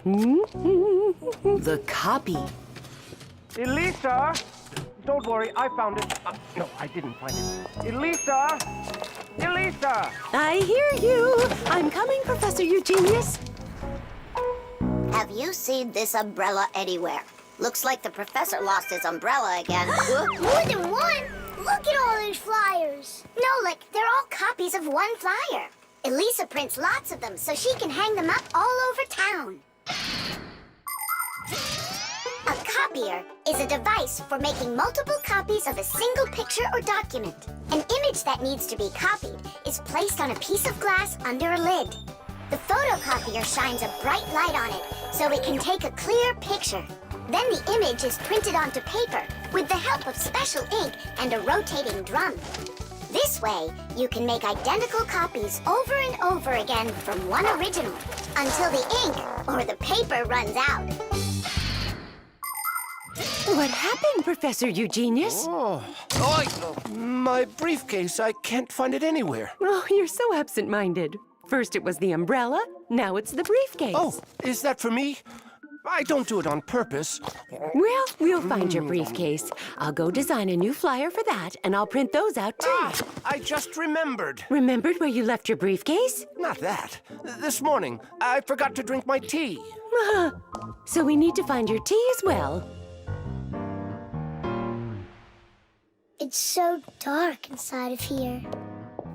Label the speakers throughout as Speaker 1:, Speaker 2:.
Speaker 1: The copy.
Speaker 2: Elisa! Don't worry, I found it. No, I didn't find it. Elisa! Elisa!
Speaker 1: I hear you. I'm coming, Professor Eugenius.
Speaker 3: Have you seen this umbrella anywhere? Looks like the professor lost his umbrella again.
Speaker 4: More than one? Look at all these flyers. Nolik, they're all copies of one flyer. Elisa prints lots of them so she can hang them up all over town. A copier is a device for making multiple copies of a single picture or document. An image that needs to be copied is placed on a piece of glass under a lid. The photocopier shines a bright light on it so it can take a clear picture. Then the image is printed onto paper with the help of special ink and a rotating drum. This way, you can make identical copies over and over again from one original until the ink or the paper runs out.
Speaker 1: What happened, Professor Eugenius?
Speaker 2: My briefcase. I can't find it anywhere.
Speaker 1: Oh, you're so absent-minded. First it was the umbrella, now it's the briefcase.
Speaker 2: Oh, is that for me? I don't do it on purpose.
Speaker 1: Well, we'll find your briefcase. I'll go design a new flyer for that, and I'll print those out, too.
Speaker 2: I just remembered.
Speaker 1: Remembered where you left your briefcase?
Speaker 2: Not that. This morning, I forgot to drink my tea.
Speaker 1: So we need to find your tea as well.
Speaker 4: It's so dark inside of here.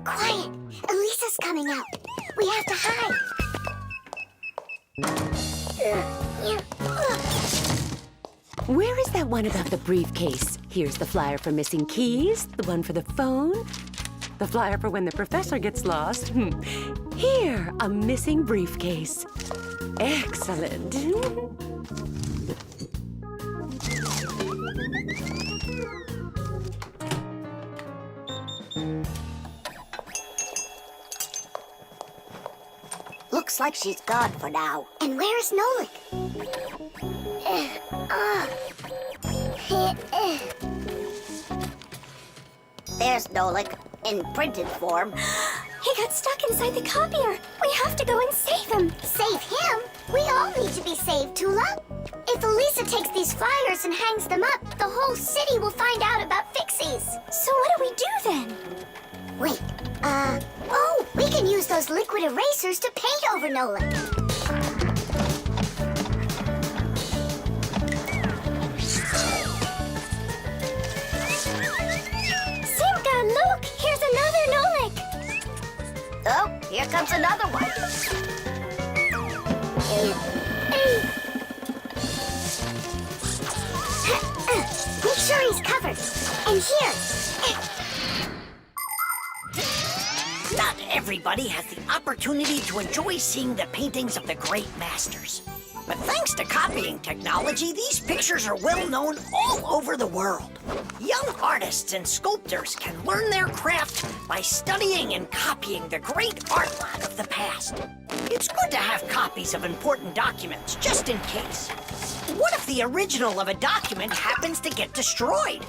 Speaker 3: Quiet! Elisa's coming out. We have to hide.
Speaker 1: Where is that one about the briefcase? Here's the flyer for missing keys, the one for the phone, the flyer for when the professor gets lost. Here, a missing briefcase. Excellent.
Speaker 3: Looks like she's gone for now. And where is Nolik? There's Nolik, in printed form.
Speaker 4: He got stuck inside the copier. We have to go and save him. Save him? We all need to be saved, Tula. If Elisa takes these flyers and hangs them up, the whole city will find out about Fixies. So what do we do then?
Speaker 3: Wait, oh, we can use those liquid erasers to paint over Nolik.
Speaker 4: Simka, look! Here's another Nolik!
Speaker 3: Oh, here comes another one. Make sure he's covered. And here.
Speaker 5: Not everybody has the opportunity to enjoy seeing the paintings of the great masters. But thanks to copying technology, these pictures are well known all over the world. Young artists and sculptors can learn their craft by studying and copying the great artwork of the past. It's good to have copies of important documents, just in case. What if the original of a document happens to get destroyed?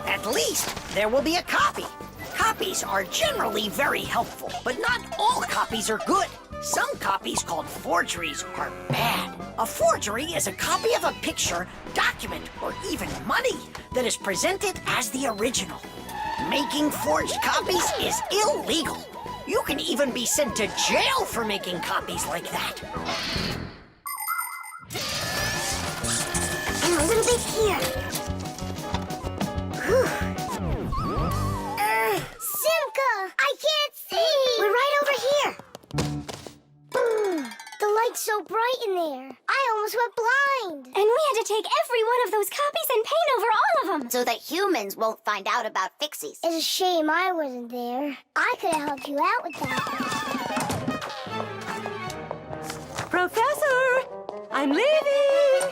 Speaker 5: At least there will be a copy. Copies are generally very helpful, but not all copies are good. Some copies called forgeries are bad. A forgery is a copy of a picture, document, or even money that is presented as the original. Making forged copies is illegal. You can even be sent to jail for making copies like that.
Speaker 3: And a little bit here. Whew.
Speaker 4: Simka! I can't see!
Speaker 3: We're right over here.
Speaker 4: The light's so bright in there. I almost went blind. And we had to take every one of those copies and paint over all of them.
Speaker 3: So that humans won't find out about Fixies.
Speaker 4: It's a shame I wasn't there. I could have helped you out with that.
Speaker 1: Professor! I'm leaving!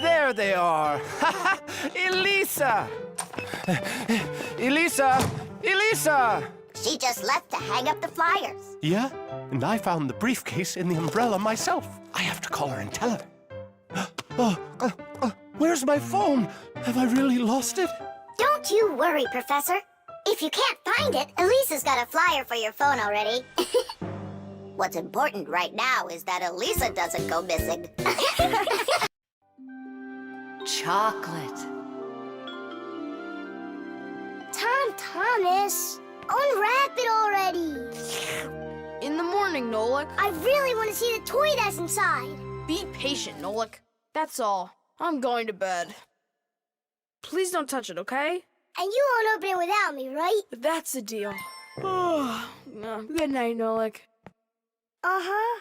Speaker 2: There they are. Elisa! Elisa! Elisa!
Speaker 3: She just left to hang up the flyers.
Speaker 2: Yeah? And I found the briefcase in the umbrella myself. I have to call her and tell her. Where's my phone? Have I really lost it?
Speaker 3: Don't you worry, Professor.
Speaker 4: If you can't find it, Elisa's got a flyer for your phone already.
Speaker 3: What's important right now is that Elisa doesn't go missing.
Speaker 1: Chocolate.
Speaker 4: Thomas, unwrap it already.
Speaker 6: In the morning, Nolik.
Speaker 4: I really want to see the toy that's inside.
Speaker 6: Be patient, Nolik. That's all. I'm going to bed. Please don't touch it, okay?
Speaker 4: And you won't open it without me, right?
Speaker 6: That's the deal. Good night, Nolik.
Speaker 4: Uh-huh.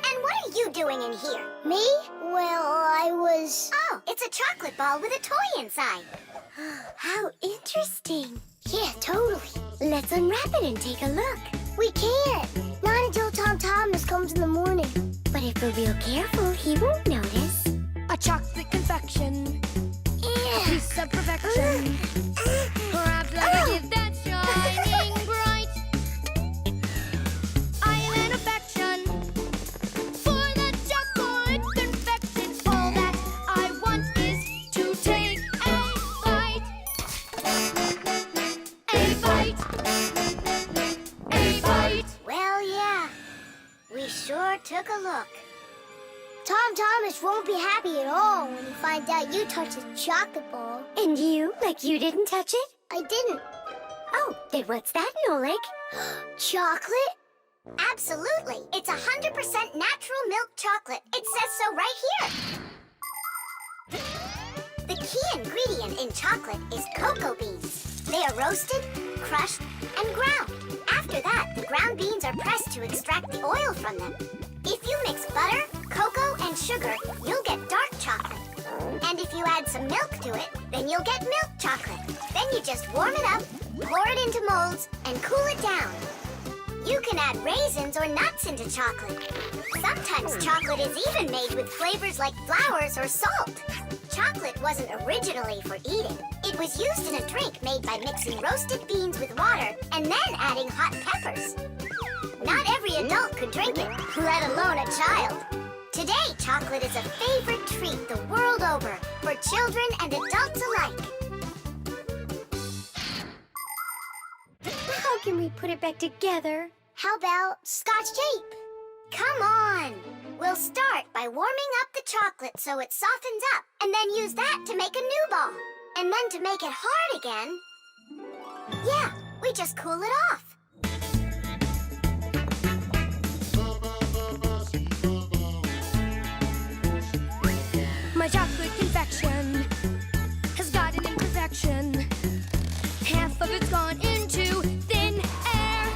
Speaker 4: And what are you doing in here? Me? Well, I was... Oh, it's a chocolate ball with a toy inside. How interesting. Yeah, totally. Let's unwrap it and take a look. We can't. Not until Thomas comes in the morning. But if we're real careful, he won't notice.
Speaker 6: A chocolate confection.
Speaker 4: Yeah.
Speaker 6: Piece of perfection. Perhaps like a gift that's shining bright. I am an affection for the chocolate confection. All that I want is to take a bite. A bite. A bite.
Speaker 4: Well, yeah. We sure took a look. Thomas won't be happy at all when he finds out you touched a chocolate ball.
Speaker 1: And you? Like you didn't touch it?
Speaker 4: I didn't.
Speaker 1: Oh, then what's that, Nolik?
Speaker 4: Chocolate? Absolutely. It's 100% natural milk chocolate. It says so right here. The key ingredient in chocolate is cocoa beans. They are roasted, crushed, and ground. After that, the ground beans are pressed to extract the oil from them. If you mix butter, cocoa, and sugar, you'll get dark chocolate. And if you add some milk to it, then you'll get milk chocolate. Then you just warm it up, pour it into molds, and cool it down. You can add raisins or nuts into chocolate. Sometimes chocolate is even made with flavors like flowers or salt. Chocolate wasn't originally for eating. It was used in a drink made by mixing roasted beans with water and then adding hot peppers. Not every adult could drink it, let alone a child. Today, chocolate is a favorite treat the world over for children and adults alike.
Speaker 1: How can we put it back together?
Speaker 4: How about Scotch tape? Come on! We'll start by warming up the chocolate so it softens up, and then use that to make a new ball. And then to make it hard again... Yeah, we just cool it off.
Speaker 6: My chocolate confection has got an imperfection. Half of it's gone into thin air.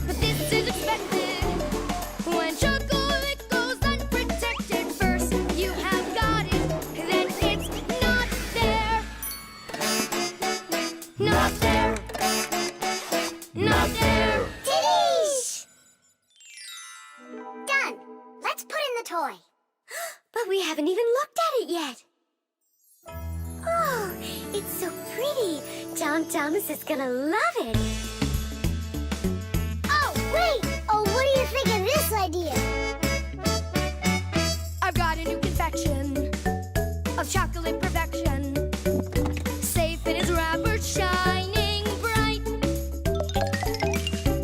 Speaker 6: But this is expected when chocolate goes unprotected. First you have got it, then it's not there. Not there. Not there.
Speaker 4: Titties! Done. Let's put in the toy.
Speaker 1: But we haven't even looked at it yet.
Speaker 4: Oh, it's so pretty.
Speaker 1: Thomas is gonna love it.
Speaker 4: Oh, wait! Oh, what do you think of this idea?
Speaker 6: I've got a new confection of chocolate perfection. Safe in its wrapper, shining bright.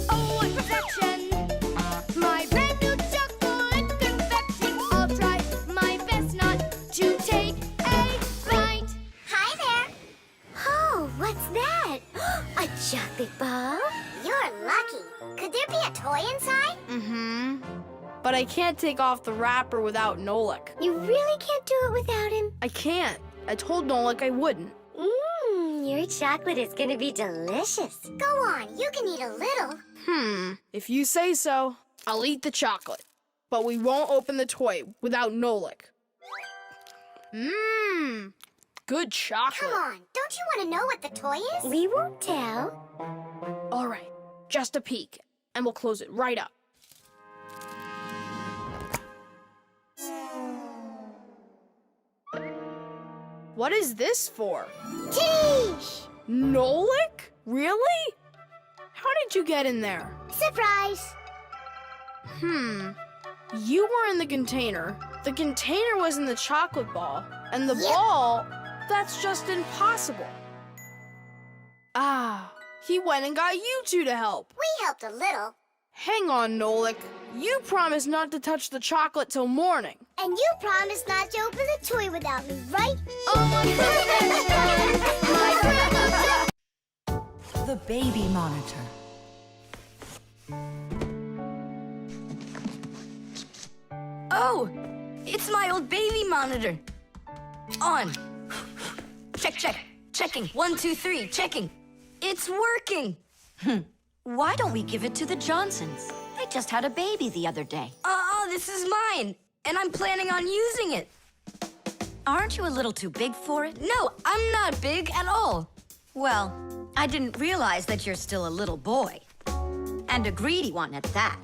Speaker 6: Oh, what perfection! My brand new chocolate confection. I'll try my best not to take a bite.
Speaker 4: Hi there.
Speaker 1: Oh, what's that? A chocolate ball?
Speaker 4: You're lucky. Could there be a toy inside?
Speaker 6: Mm-hmm. But I can't take off the wrapper without Nolik.
Speaker 1: You really can't do it without him?
Speaker 6: I can't. I told Nolik I wouldn't.
Speaker 1: Your chocolate is gonna be delicious.
Speaker 4: Go on, you can eat a little.
Speaker 6: If you say so, I'll eat the chocolate. But we won't open the toy without Nolik. Good chocolate.
Speaker 4: Come on, don't you want to know what the toy is?
Speaker 1: We won't tell.
Speaker 6: All right, just a peek, and we'll close it right up. What is this for?
Speaker 4: Titties!
Speaker 6: Nolik? Really? How did you get in there?
Speaker 4: Surprise!
Speaker 7: You were in the container. The container was in the chocolate ball. And the
Speaker 4: Yep.
Speaker 7: ball, that's just impossible. Ah, he went and got you two to help.
Speaker 4: We helped a little.
Speaker 7: Hang on, Nolik. You promised not to touch the chocolate till morning.
Speaker 4: And you promised not to open the toy without me, right?
Speaker 8: The baby monitor.
Speaker 9: Oh, it's my old baby monitor. On. Check, check. Checking. 1, 2, 3. Checking. It's working.
Speaker 8: Why don't we give it to the Johnsons? They just had a baby the other day.
Speaker 9: Oh, this is mine. And I'm planning on using it.
Speaker 8: Aren't you a little too big for it?
Speaker 9: No, I'm not big at all.
Speaker 8: Well, I didn't realize that you're still a little boy. And a greedy one at that.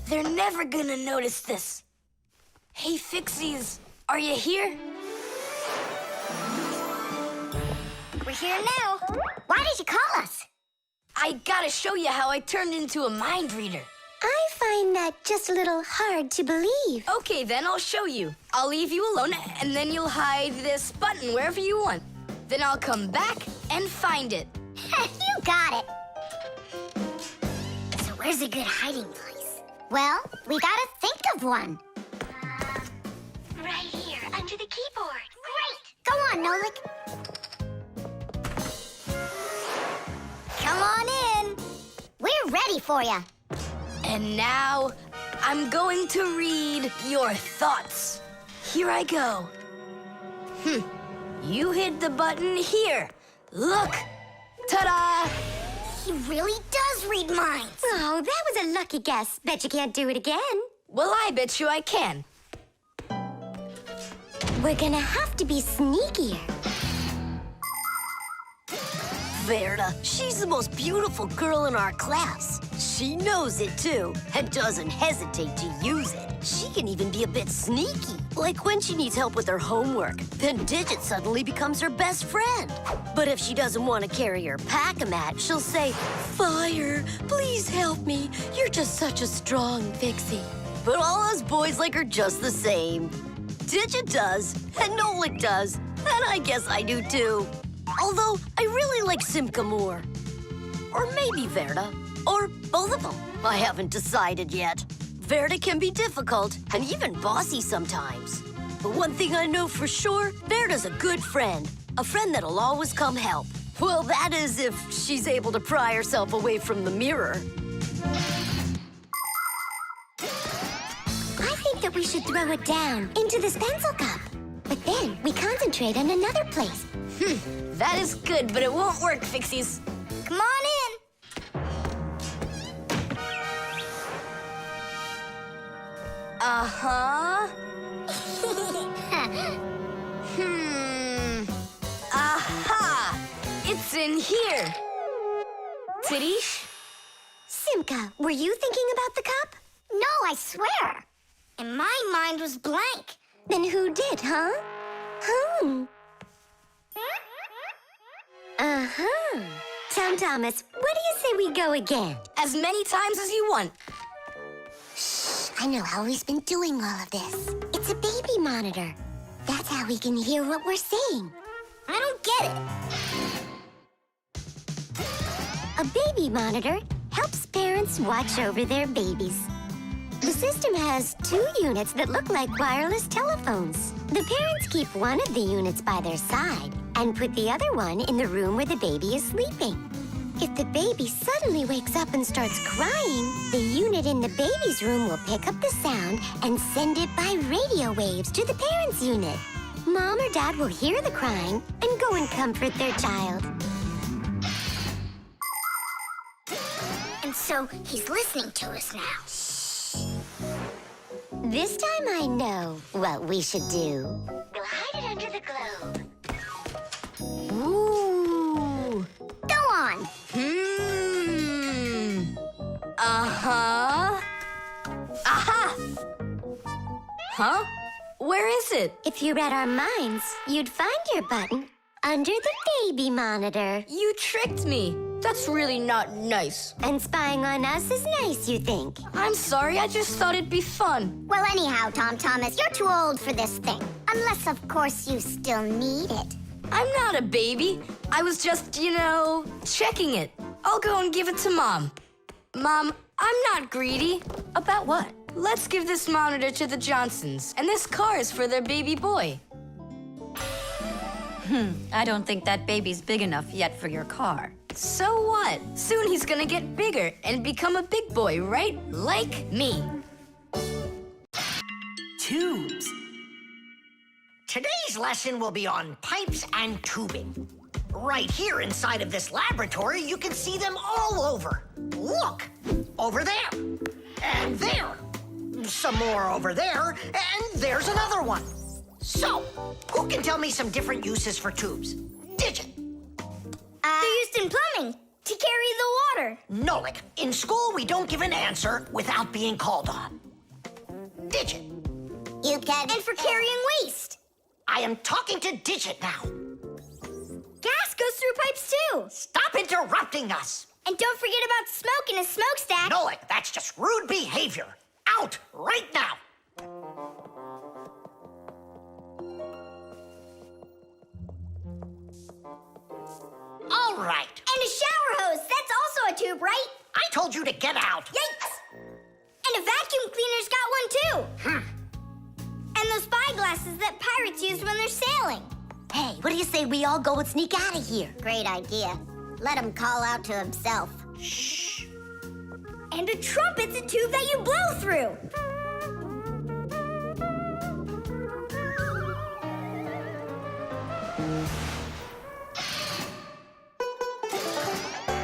Speaker 9: They're never gonna notice this. Hey, Fixies, are you here?
Speaker 4: We're here now. Why did you call us?
Speaker 9: I gotta show you how I turned into a mind reader.
Speaker 4: I find that just a little hard to believe.
Speaker 9: Okay, then I'll show you. I'll leave you alone, and then you'll hide this button wherever you want. Then I'll come back and find it.
Speaker 4: You got it. So where's a good hiding place? Well, we gotta think of one. Right here, under the keyboard. Great! Go on, Nolik. Come on in. We're ready for you.
Speaker 9: And now, I'm going to read your thoughts. Here I go. You hit the button here. Look! Ta-da!
Speaker 4: He really does read minds.
Speaker 3: Oh, that was a lucky guess. Bet you can't do it again.
Speaker 9: Well, I bet you I can.
Speaker 3: We're gonna have to be sneakier.
Speaker 5: Verda, she's the most beautiful girl in our class. She knows it, too, and doesn't hesitate to use it. She can even be a bit sneaky, like when she needs help with her homework. Then Digit suddenly becomes her best friend. But if she doesn't want to carry her pack-a-mat, she'll say, "Fire, please help me. You're just such a strong Fixie." But all us boys like her just the same. Digit does, and Nolik does, and I guess I do, too. Although, I really like Simka more. Or maybe Verda. Or both of them. I haven't decided yet. Verda can be difficult and even bossy sometimes. But one thing I know for sure, Verda's a good friend. A friend that'll always come help. Well, that is if she's able to pry herself away from the mirror.
Speaker 3: I think that we should throw it down into this pencil cup. But then we concentrate on another place.
Speaker 9: That is good, but it won't work, Fixies.
Speaker 4: Come on in.
Speaker 9: Uh-huh. Aha! It's in here. Tadish?
Speaker 3: Simka, were you thinking about the cup?
Speaker 4: No, I swear. And my mind was blank.
Speaker 3: Then who did, huh? Uh-huh. Tom Thomas, what do you say we go again?
Speaker 9: As many times as you want.
Speaker 3: I know how he's been doing all of this. It's a baby monitor. That's how we can hear what we're saying.
Speaker 4: I don't get it.
Speaker 3: A baby monitor helps parents watch over their babies. The system has 2 units that look like wireless telephones. The parents keep one of the units by their side and put the other one in the room where the baby is sleeping. If the baby suddenly wakes up and starts crying, the unit in the baby's room will pick up the sound and send it by radio waves to the parents' unit. Mom or Dad will hear the crying and go and comfort their child.
Speaker 4: And so he's listening to us now.
Speaker 3: This time I know what we should do.
Speaker 4: We'll hide it under the globe.
Speaker 9: Ooh.
Speaker 4: Go on.
Speaker 9: Uh-huh. Aha! Huh? Where is it?
Speaker 3: If you read our minds, you'd find your button under the baby monitor.
Speaker 9: You tricked me. That's really not nice.
Speaker 3: And spying on us is nice, you think?
Speaker 9: I'm sorry, I just thought it'd be fun.
Speaker 4: Well, anyhow, Tom Thomas, you're too old for this thing. Unless, of course, you still need it.
Speaker 9: I'm not a baby. I was just, checking it. I'll go and give it to Mom. Mom, I'm not greedy.
Speaker 8: About what?
Speaker 9: Let's give this monitor to the Johnsons, and this car is for their baby boy.
Speaker 8: I don't think that baby's big enough yet for your car.
Speaker 9: So what? Soon he's gonna get bigger and become a big boy, right? Like me.
Speaker 5: Tubes. Today's lesson will be on pipes and tubing. Right here inside of this laboratory, you can see them all over. Look, over there, and there. Some more over there, and there's another one. So, who can tell me some different uses for tubes? Digit.
Speaker 6: They're used in plumbing to carry the water.
Speaker 5: Nolik, in school we don't give an answer without being called on. Digit.
Speaker 4: You can...
Speaker 6: And for carrying waste.
Speaker 5: I am talking to Digit now.
Speaker 6: Gas goes through pipes too.
Speaker 5: Stop interrupting us.
Speaker 6: And don't forget about smoke in a smokestack.
Speaker 5: Nolik, that's just rude behavior. Out right now. All right.
Speaker 6: And a shower hose. That's also a tube, right?
Speaker 5: I told you to get out.
Speaker 6: Yikes! And a vacuum cleaner's got one too. And those spyglasses that pirates use when they're sailing.
Speaker 3: Hey, what do you say we all go and sneak out of here?
Speaker 4: Great idea. Let him call out to himself.
Speaker 5: Shh.
Speaker 6: And a trumpet's a tube that you blow through.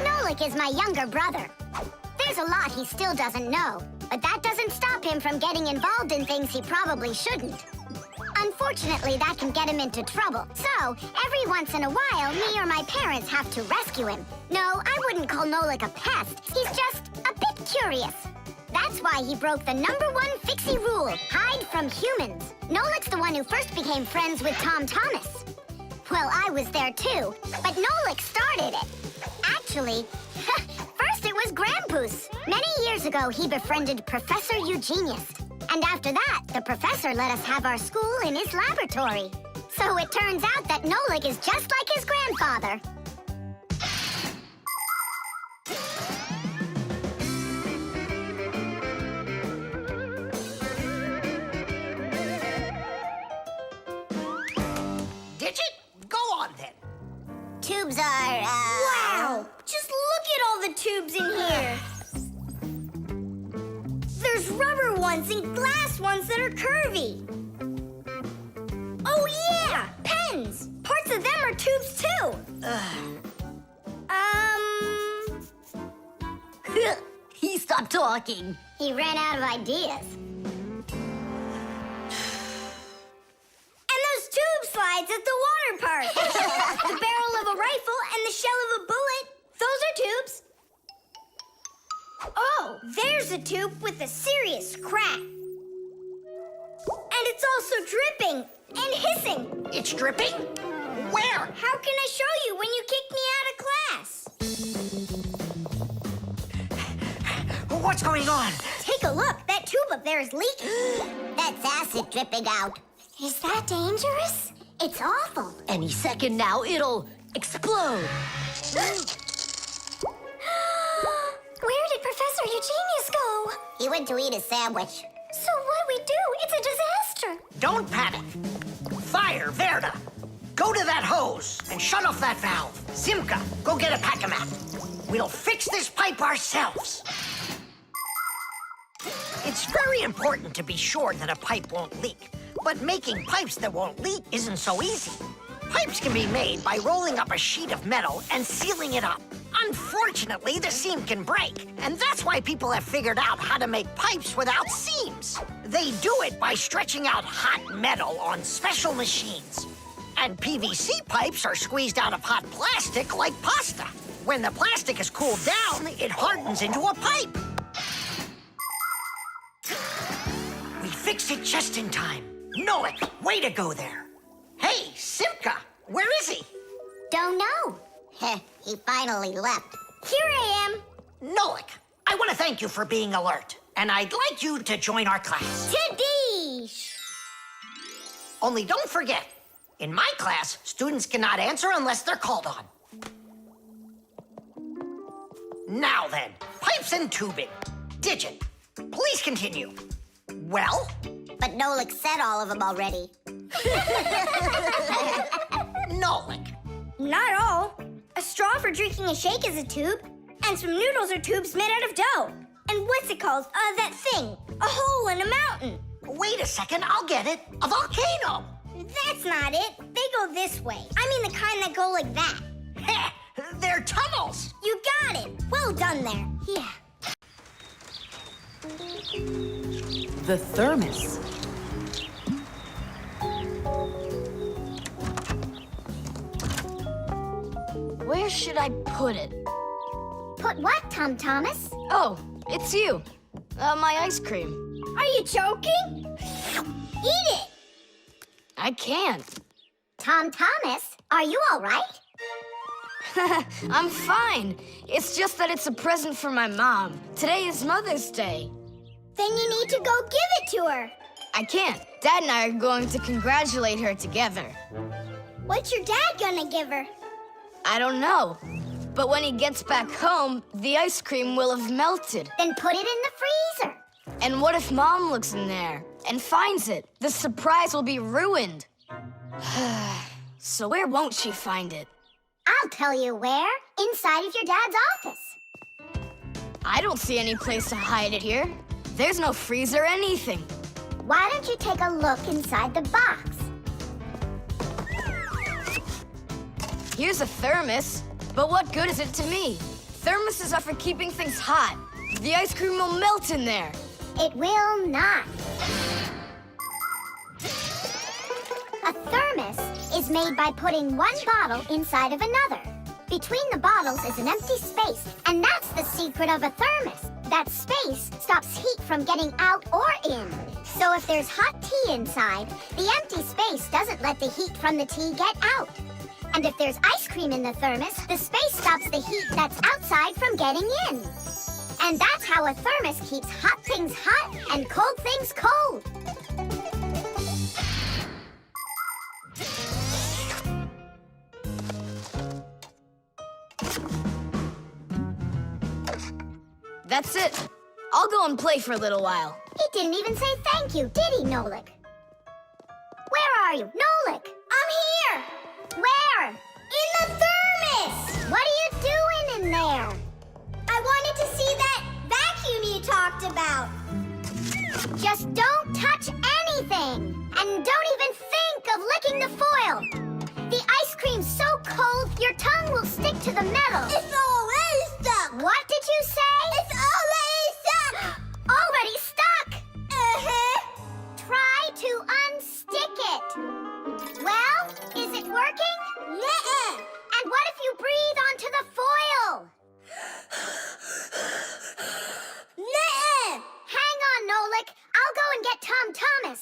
Speaker 4: Nolik is my younger brother. There's a lot he still doesn't know, but that doesn't stop him from getting involved in things he probably shouldn't. Unfortunately, that can get him into trouble. So, every once in a while, me or my parents have to rescue him. No, I wouldn't call Nolik a pest. He's just a bit curious. That's why he broke the #1 Fixie rule, hide from humans. Nolik's the one who first became friends with Tom Thomas. Well, I was there too, but Nolik started it. Actually, first it was Grampus. Many years ago, he befriended Professor Eugenius. And after that, the professor let us have our school in his laboratory. So it turns out that Nolik is just like his grandfather.
Speaker 5: Digit, go on then.
Speaker 4: Tubes are,
Speaker 6: Wow! Just look at all the tubes in here. There's rubber ones and glass ones that are curvy. Oh yeah! Pens! Parts of them are tubes too.
Speaker 3: He stopped talking.
Speaker 4: He ran out of ideas.
Speaker 6: And those tube slides at the water park. The barrel of a rifle and the shell of a bullet. Those are tubes. Oh, there's a tube with a serious crack. And it's also dripping and hissing.
Speaker 5: It's dripping? Where?
Speaker 6: How can I show you when you kicked me out of class?
Speaker 5: What's going on?
Speaker 6: Take a look. That tube up there is leaking.
Speaker 4: That's acid dripping out.
Speaker 6: Is that dangerous?
Speaker 4: It's awful.
Speaker 3: Any second now, it'll explode.
Speaker 6: Where did Professor Eugenius go?
Speaker 4: He went to eat a sandwich.
Speaker 6: So what do we do? It's a disaster.
Speaker 5: Don't panic. Fire, Verda. Go to that hose and shut off that valve. Simka, go get a pack-a-mat. We'll fix this pipe ourselves. It's very important to be sure that a pipe won't leak. But making pipes that won't leak isn't so easy. Pipes can be made by rolling up a sheet of metal and sealing it up. Unfortunately, the seam can break, and that's why people have figured out how to make pipes without seams. They do it by stretching out hot metal on special machines. And PVC pipes are squeezed out of hot plastic like pasta. When the plastic is cooled down, it hardens into a pipe. We fixed it just in time. Nolik, way to go there. Hey, Simka, where is he?
Speaker 4: Don't know. He finally left. Here I am.
Speaker 5: Nolik, I want to thank you for being alert, and I'd like you to join our class.
Speaker 4: Tadish.
Speaker 5: Only don't forget, in my class, students cannot answer unless they're called on. Now then, pipes and tubing. Digit, please continue. Well?
Speaker 4: But Nolik said all of them already.
Speaker 5: Nolik.
Speaker 10: Not all. A straw for drinking a shake is a tube, and some noodles are tubes made out of dough. And what's it called? That thing. A hole in a mountain.
Speaker 5: Wait a second, I'll get it. A volcano.
Speaker 10: That's not it. They go this way. I mean the kind that go like that.
Speaker 5: Heh, they're tunnels.
Speaker 10: You got it. Well done there. Yeah.
Speaker 11: The thermos.
Speaker 9: Where should I put it?
Speaker 4: Put what, Tom Thomas?
Speaker 9: Oh, it's you. My ice cream.
Speaker 10: Are you joking? Eat it.
Speaker 9: I can't.
Speaker 4: Tom Thomas, are you all right?
Speaker 9: I'm fine. It's just that it's a present for my mom. Today is Mother's Day.
Speaker 10: Then you need to go give it to her.
Speaker 9: I can't. Dad and I are going to congratulate her together.
Speaker 10: What's your dad gonna give her?
Speaker 9: I don't know. But when he gets back home, the ice cream will have melted.
Speaker 4: Then put it in the freezer.
Speaker 9: And what if Mom looks in there and finds it? The surprise will be ruined. So where won't she find it?
Speaker 4: I'll tell you where. Inside of your dad's office.
Speaker 9: I don't see any place to hide it here. There's no freezer or anything.
Speaker 4: Why don't you take a look inside the box?
Speaker 9: Here's a thermos, but what good is it to me? Thermoses are for keeping things hot. The ice cream will melt in there.
Speaker 4: It will not. A thermos is made by putting one bottle inside of another. Between the bottles is an empty space, and that's the secret of a thermos. That space stops heat from getting out or in. So if there's hot tea inside, the empty space doesn't let the heat from the tea get out. And if there's ice cream in the thermos, the space stops the heat that's outside from getting in. And that's how a thermos keeps hot things hot and cold things cold.
Speaker 9: That's it. I'll go and play for a little while.
Speaker 4: He didn't even say thank you, did he, Nolik? Where are you? Nolik!
Speaker 10: I'm here.
Speaker 4: Where?
Speaker 10: In the thermos.
Speaker 4: What are you doing in there?
Speaker 10: I wanted to see that vacuum you talked about.
Speaker 4: Just don't touch anything. And don't even think of licking the foil. The ice cream's so cold, your tongue will stick to the metal.
Speaker 10: It's already stuck.
Speaker 4: What did you say?
Speaker 10: It's already stuck.
Speaker 4: Already stuck.
Speaker 10: Uh-huh.
Speaker 4: Try to unstick it. Well, is it working?
Speaker 10: Nuh-uh.
Speaker 4: And what if you breathe onto the foil?
Speaker 10: Nuh-uh.
Speaker 4: Hang on, Nolik. I'll go and get Tom Thomas.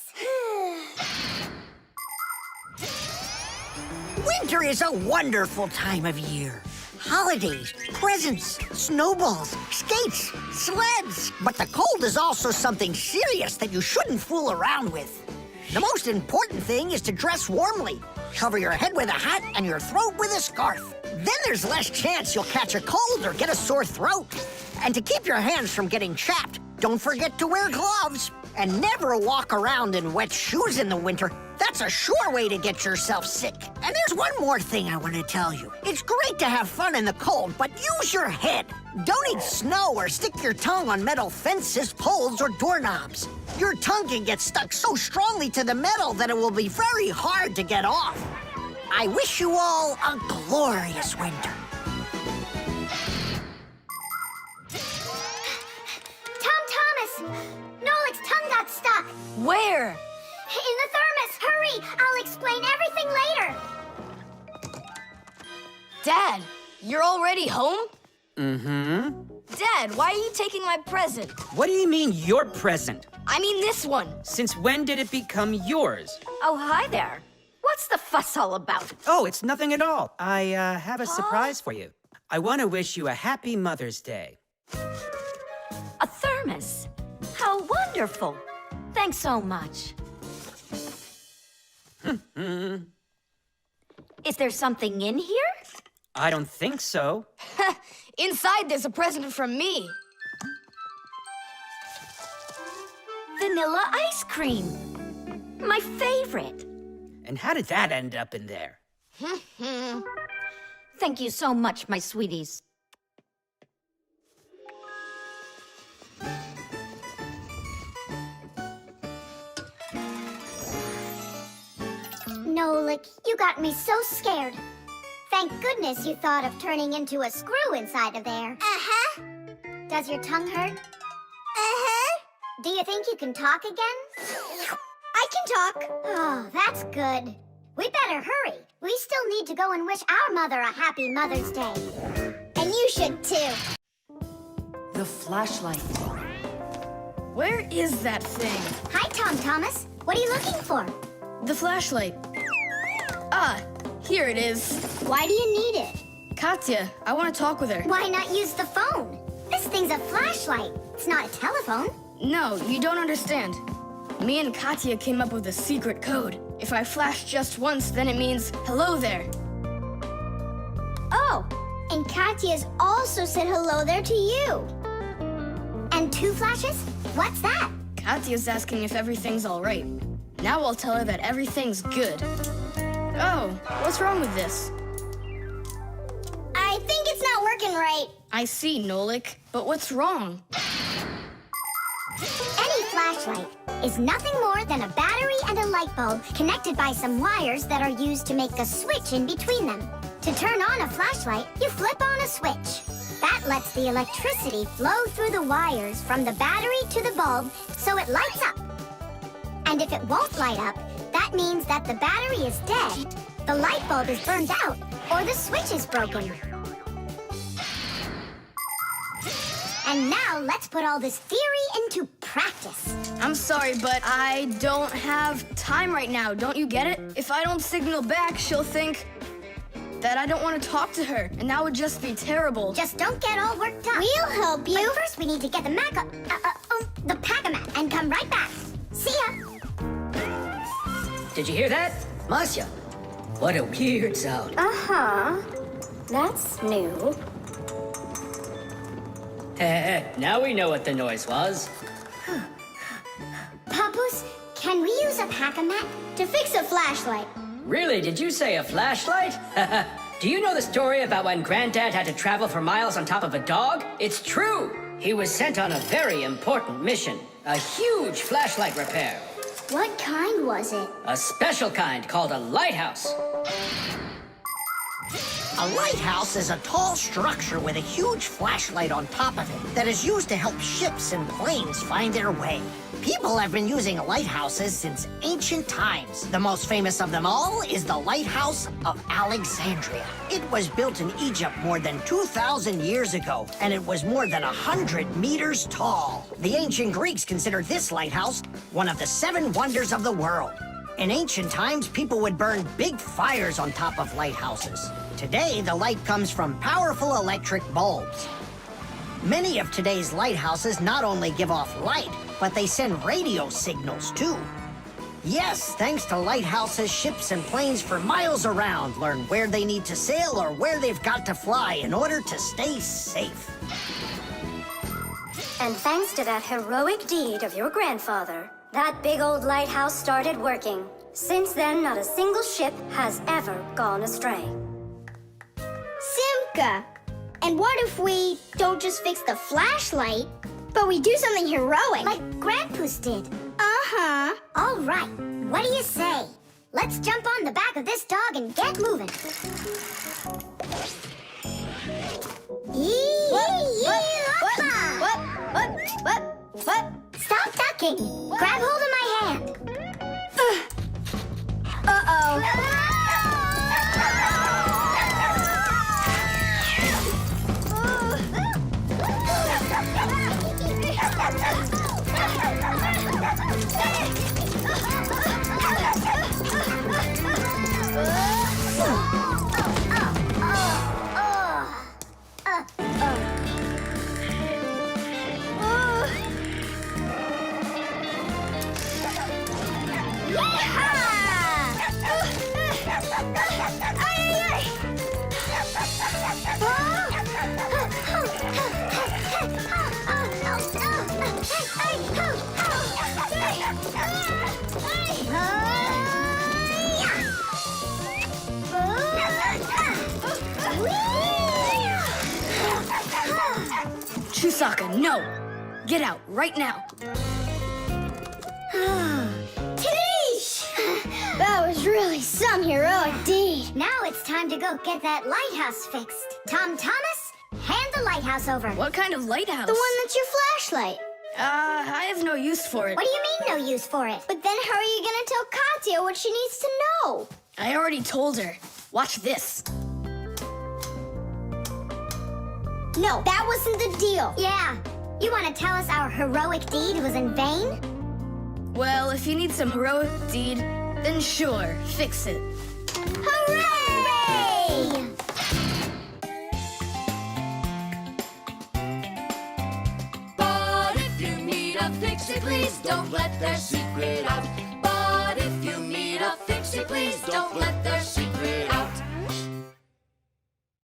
Speaker 5: Winter is a wonderful time of year. Holidays, presents, snowballs, skates, sleds. But the cold is also something serious that you shouldn't fool around with. The most important thing is to dress warmly. Cover your head with a hat and your throat with a scarf. Then there's less chance you'll catch a cold or get a sore throat. And to keep your hands from getting chapped, don't forget to wear gloves. And never walk around in wet shoes in the winter. That's a sure way to get yourself sick. And there's one more thing I want to tell you. It's great to have fun in the cold, but use your head. Don't eat snow or stick your tongue on metal fences, poles, or doorknobs. Your tongue can get stuck so strongly to the metal that it will be very hard to get off. I wish you all a glorious winter.
Speaker 4: Tom Thomas! Nolik's tongue got stuck.
Speaker 9: Where?
Speaker 4: In the thermos. Hurry! I'll explain everything later.
Speaker 9: Dad, you're already home?
Speaker 11: Mm-hmm.
Speaker 9: Dad, why are you taking my present?
Speaker 11: What do you mean, your present?
Speaker 9: I mean this one.
Speaker 11: Since when did it become yours?
Speaker 1: Oh, hi there. What's the fuss all about?
Speaker 11: Oh, it's nothing at all. I have a surprise for you. I want to wish you a happy Mother's Day.
Speaker 8: A thermos. How wonderful. Thanks so much. Is there something in here?
Speaker 11: I don't think so.
Speaker 9: Inside there's a present from me.
Speaker 8: Vanilla ice cream. My favorite.
Speaker 11: And how did that end up in there?
Speaker 8: Thank you so much, my sweeties.
Speaker 4: Nolik, you got me so scared. Thank goodness you thought of turning into a screw inside of there. Uh-huh. Does your tongue hurt? Uh-huh. Do you think you can talk again?
Speaker 10: I can talk.
Speaker 4: Oh, that's good. We better hurry. We still need to go and wish our mother a happy Mother's Day.
Speaker 10: And you should too.
Speaker 1: The flashlight.
Speaker 9: Where is that thing?
Speaker 4: Hi, Tom Thomas. What are you looking for?
Speaker 9: The flashlight. Ah, here it is.
Speaker 4: Why do you need it?
Speaker 9: Katya, I want to talk with her.
Speaker 4: Why not use the phone? This thing's a flashlight. It's not a telephone.
Speaker 9: No, you don't understand. Me and Katya came up with a secret code. If I flash just once, then it means hello there.
Speaker 4: Oh, and Katya's also said hello there to you. And 2 flashes? What's that?
Speaker 9: Katya's asking if everything's all right. Now I'll tell her that everything's good. Oh, what's wrong with this?
Speaker 10: I think it's not working right.
Speaker 9: I see, Nolik, but what's wrong?
Speaker 4: Any flashlight is nothing more than a battery and a light bulb connected by some wires that are used to make a switch in between them. To turn on a flashlight, you flip on a switch. That lets the electricity flow through the wires from the battery to the bulb so it lights up. And if it won't light up, that means that the battery is dead, the light bulb is burned out, or the switch is broken. And now let's put all this theory into practice.
Speaker 9: I'm sorry, but I don't have time right now. Don't you get it? If I don't signal back, she'll think that I don't want to talk to her, and that would just be terrible.
Speaker 4: Just don't get all worked up.
Speaker 10: We'll help you.
Speaker 4: But first we need to get the pack-a-mat and come right back. See ya.
Speaker 5: Did you hear that? Masya, what a weird sound.
Speaker 10: Uh-huh. That's new.
Speaker 5: Now we know what the noise was.
Speaker 4: Papoose, can we use a pack-a-mat?
Speaker 10: To fix a flashlight.
Speaker 5: Really, did you say a flashlight? Do you know the story about when Granddad had to travel for miles on top of a dog? It's true! He was sent on a very important mission. A huge flashlight repair.
Speaker 4: What kind was it?
Speaker 5: A special kind called a lighthouse. A lighthouse is a tall structure with a huge flashlight on top of it that is used to help ships and planes find their way. People have been using lighthouses since ancient times. The most famous of them all is the Lighthouse of Alexandria. It was built in Egypt more than 2,000 years ago, and it was more than 100 meters tall. The ancient Greeks considered this lighthouse one of the 7 wonders of the world. In ancient times, people would burn big fires on top of lighthouses. Today, the light comes from powerful electric bulbs. Many of today's lighthouses not only give off light, but they send radio signals, too. Yes, thanks to lighthouses, ships and planes for miles around learn where they need to sail or where they've got to fly in order to stay safe.
Speaker 12: And thanks to that heroic deed of your grandfather, that big old lighthouse started working. Since then, not a single ship has ever gone astray.
Speaker 10: Simka! And what if we don't just fix the flashlight, but we do something heroic?
Speaker 4: Like Grandpa's did.
Speaker 10: Uh-huh.
Speaker 4: All right, what do you say? Let's jump on the back of this dog and get moving.
Speaker 10: What?
Speaker 4: Stop ducking. Grab hold of my hand.
Speaker 10: Uh-oh.
Speaker 9: Chusaka, no! Get out right now.
Speaker 10: Tish! That was really some heroic deed.
Speaker 4: Now it's time to go get that lighthouse fixed. Tom Thomas, hand the lighthouse over.
Speaker 9: What kind of lighthouse?
Speaker 10: The one that's your flashlight.
Speaker 9: I have no use for it.
Speaker 4: What do you mean, no use for it?
Speaker 10: But then how are you gonna tell Katya what she needs to know?
Speaker 9: I already told her. Watch this.
Speaker 10: No, that wasn't the deal.
Speaker 4: Yeah. You want to tell us our heroic deed was in vain?
Speaker 9: Well, if you need some heroic deed, then sure, fix it.
Speaker 4: Hooray!
Speaker 6: But if you need a fixie, please don't let their secret out.